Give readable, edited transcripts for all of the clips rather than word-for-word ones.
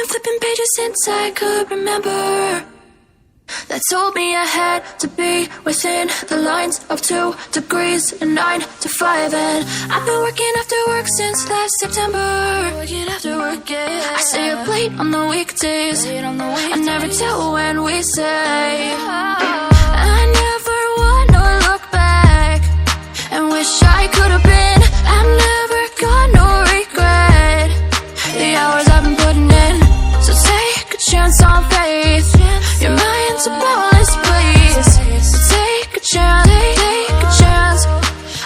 been flipping pages since I could remember, that told me I had to be within the lines of 2 degrees and 9 to 5. And I've been working after work since last September. Working after work, yeah. I stay up late on the weekdays. I never tell when we say. I never wanna look back and wish I could have been. I've never got no regret. The hours I've been putting in, so take a chance on faith. Your mind's a bonus, please. So take a chance,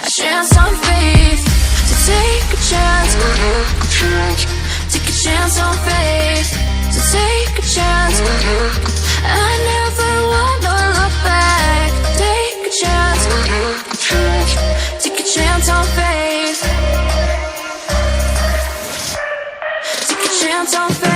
a chance on faith. So take a chance, take a chance on faith. So take a chance. I never wanna look back. Take a chance, take a chance on faith. Take a chance on faith.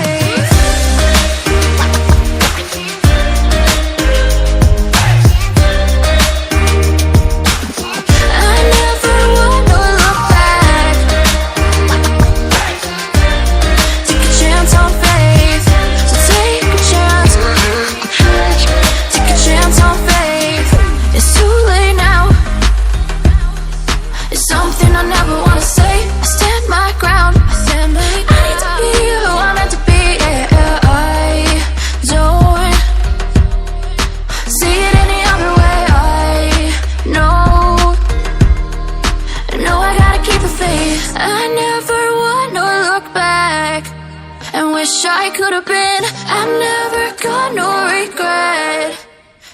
I could have been. I've never got no regret.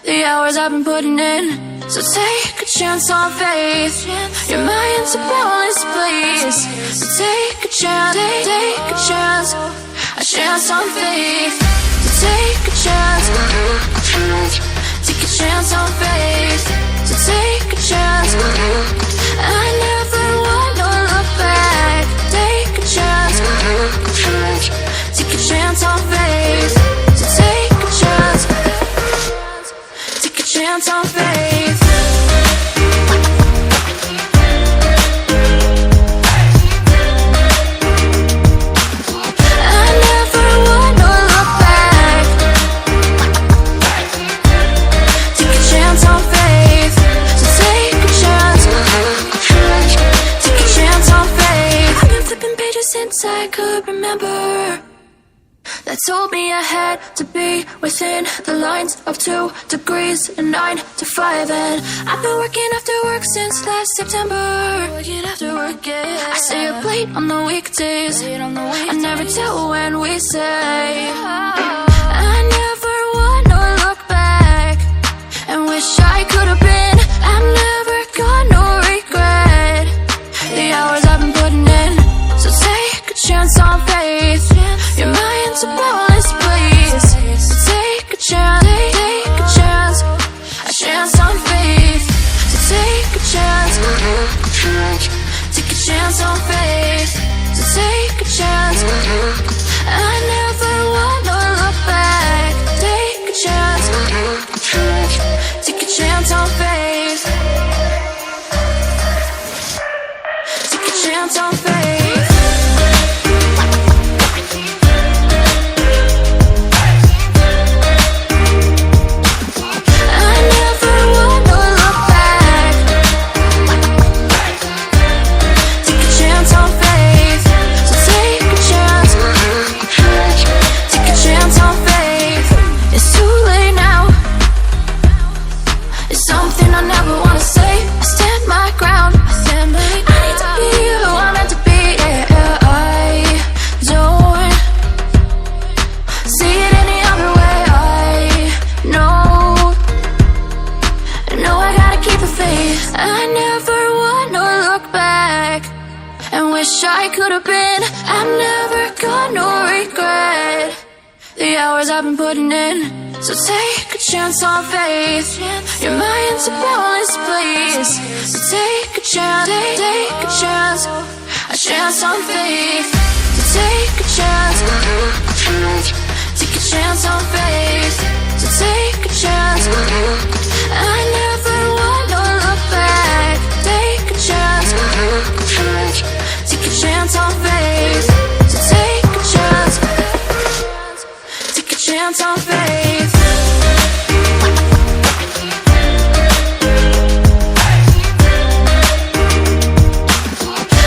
The hours I've been putting in, so take a chance on faith. Your mind's a bonus, please. So take a chance, take a chance, a chance on faith. So take a chance, take a chance on faith. So take a chance. I never wanna look back. Take a chance, take a chance on faith. So take a chance, take a chance on faith. I never wanna look back. Take a chance on faith. So take a chance, take a chance on faith. I've been flipping pages since I could remember, that told me I had to be within the lines of 2 degrees and 9 to 5. And I've been working after work since last September. Working after work, yeah. I stay up late on the weekdays. I never tell when we say. I never wanna look back and wish I could have been. I've never got no regret. The hours I've been putting in, so take a chance on faith. Your mind's a bonus, please. So take a chance, take a chance, a chance on faith. So take a chance, take a chance on faith. So take a chance. I never wanna look back. Take a chance, take a chance on faith. Take a chance on faith. I never wanna look back and wish I could have been. I've never got no regret. The hours I've been putting in, so take a chance on faith. Your mind's a bonus, please. So take a chance, take a chance, a chance on faith. So take a chance, take a chance on faith. So take a chance. I never wanna look back. Take a chance, take a chance on faith. So take a chance, chance on faith.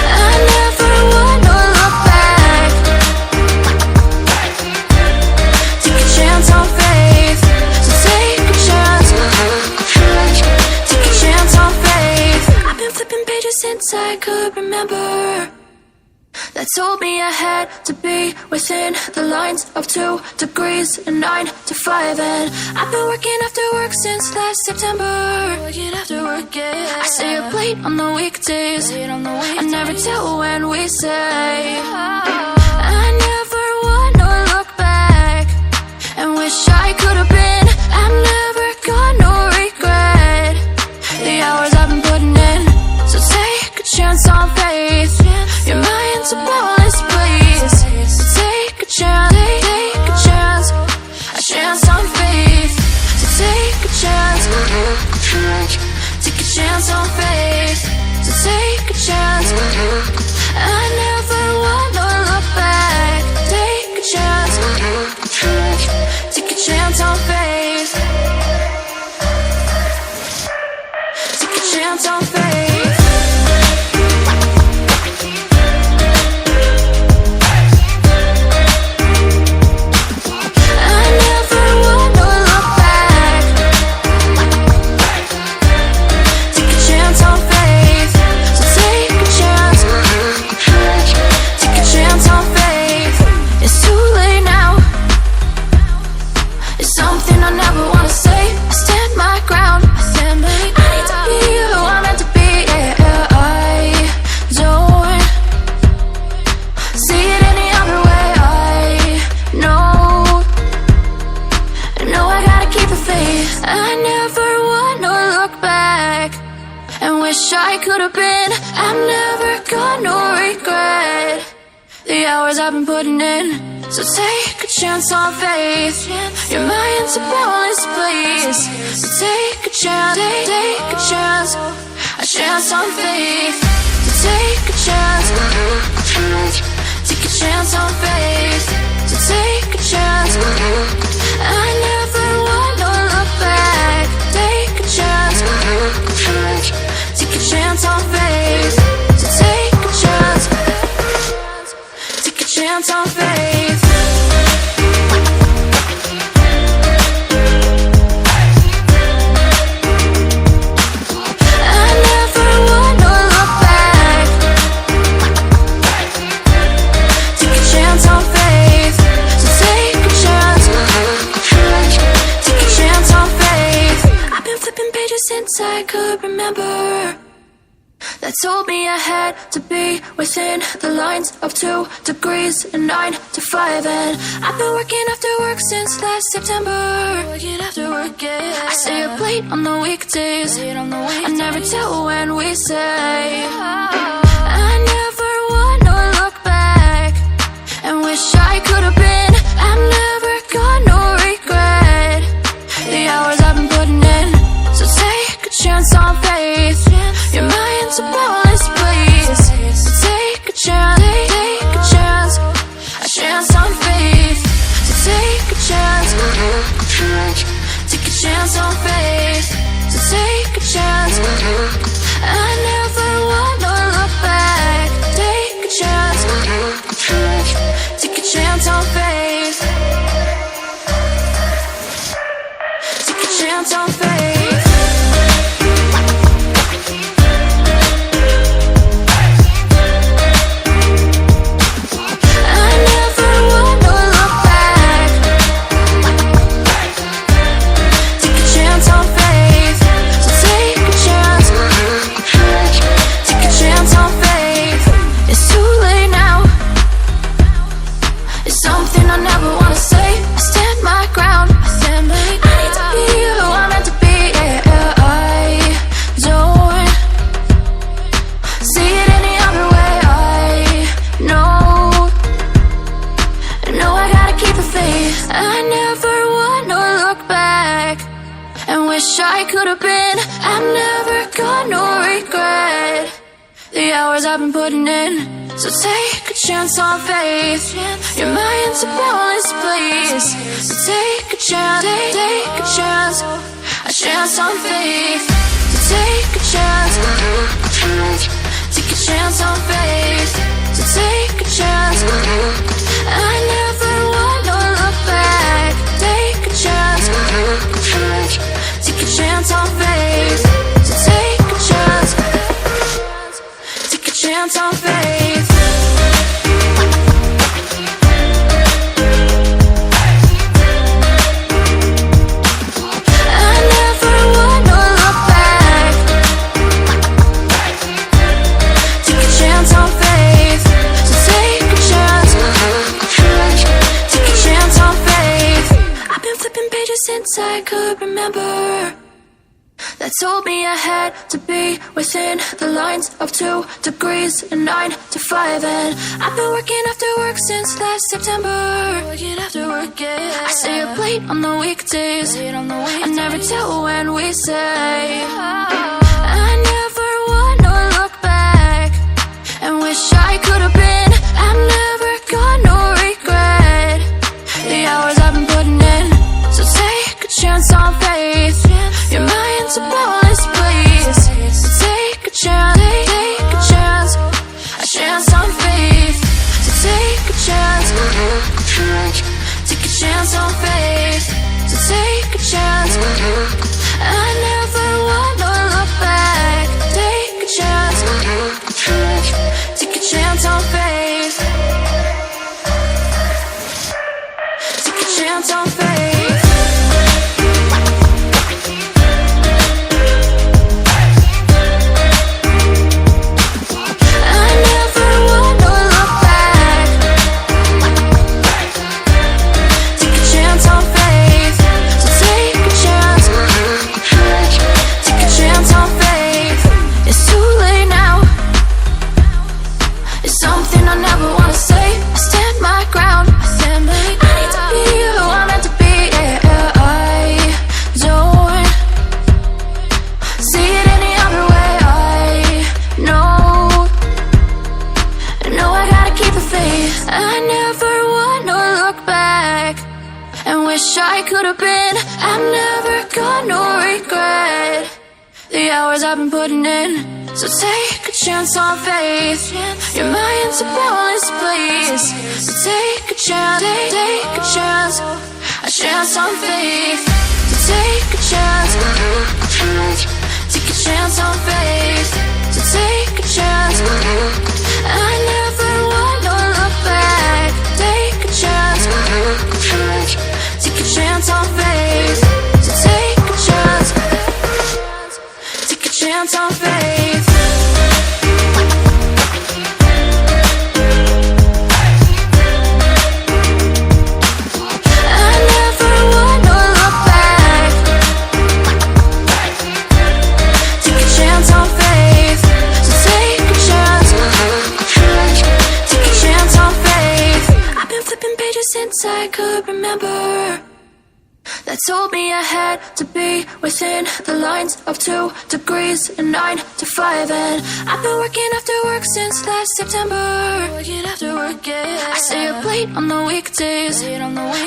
I never wanna look back. Take a chance on faith. So take a chance. Take a chance on faith. I've been flipping pages since I could remember. That told me I had to be within the lines of 2 degrees and 9 to 5. And I've been working after work since last September. Working after work, yeah. I stay up late on the weekdays. I never tell when we say. I never wanna look back and wish I could have been. I've never got no regret. The hours I've been putting in. So take a chance on faith. Your mind's a bonus, please. So take a chance, take a chance. A chance on faith. So take a chance. Take a chance on faith. So take a chance. I never wanna look back. Take a chance. Take a chance on faith. Take a chance on faith. I never wanna look back and wish I could have been. I've never got no regret. The hours I've been putting in. So take a chance on faith. Your mind's a bonus, please. So take a chance, take a chance. A chance on faith. So take a chance. Take a chance on faith. So take a chance. I never wanna look back. Take a chance. Take a chance on faith. So take a chance. Take a chance on faith. I never wanna look back. Take a chance on faith. So take a chance. Take a chance on faith. I've been flipping pages since I could remember. That told me I had to be within the lines of 2 degrees and 9 to 5. And I've been working after work since last September. Working after work, yeah. I stay up late on the weekdays. I never tell when we say. I never wanna look back and wish I could have been. I've never got no regret. The hours I've been putting in. So take a chance on faith. Your mind's a bonus, please. So take a chance, take a chance. A chance on faith. So take a chance. Take a chance on faith. So take a chance. I never wanna look back. Take a chance. Take a chance on faith. Take a chance on faith. I never wanna look back and wish I could have been. I've never got no regret. The hours I've been putting in. So take a chance on faith. Your mind's a bonus, please. So take chance on faith. So take a chance. Take a chance on faith. So take a chance. I never want to look back. Take a chance. Take a chance on faith. So take a chance. Take a chance on faith. Since I could remember, that told me I had to be within the lines of 2 degrees and 9 to 5. And I've been working after work since last September. Working after work, yeah. I stay up late on the weekdays. I never tell when we say. I never want to look back and wish I could have been. I've never got no regret. The hours I've been putting in. So take a chance on faith. Your mind's a bonus, please. So take a chance, take a chance. A chance on faith. So take a chance. Take a chance on faith. So take a chance. I never want to look back. Take a chance. Take a chance on faith. Take a chance on faith. I never want to look back and wish I could have been. I've never got no regret. The hours I've been putting in. So take a chance on faith. Your mind's a bonus, please. So take a chance, take a chance. A chance on faith. So take a chance. Take a chance on faith. So take a chance. I never want to look back. Take a chance. Take a chance on faith. So take a chance. Take a chance on faith. I never want to look back. Take a chance on faith. So take a chance. Take a chance on faith. I've been flipping pages since I could remember. That told me I had to be within the lines of 2 degrees and 9 to 5. And I've been working after work since last September. Working after work, yeah. I stay up late on the weekdays. I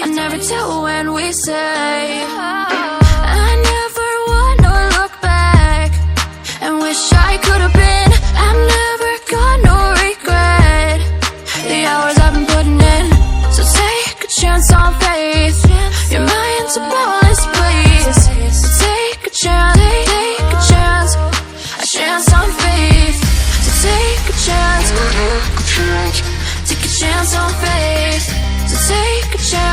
never tell when we say. I never want to look back and wish I could have been. I've never got no regret. The hours I've been putting in. So take a chance on faith. Your mind's a bonus, please. So take a chance, take a chance. A chance on faith. So take a chance. Take a chance on faith. So take a chance.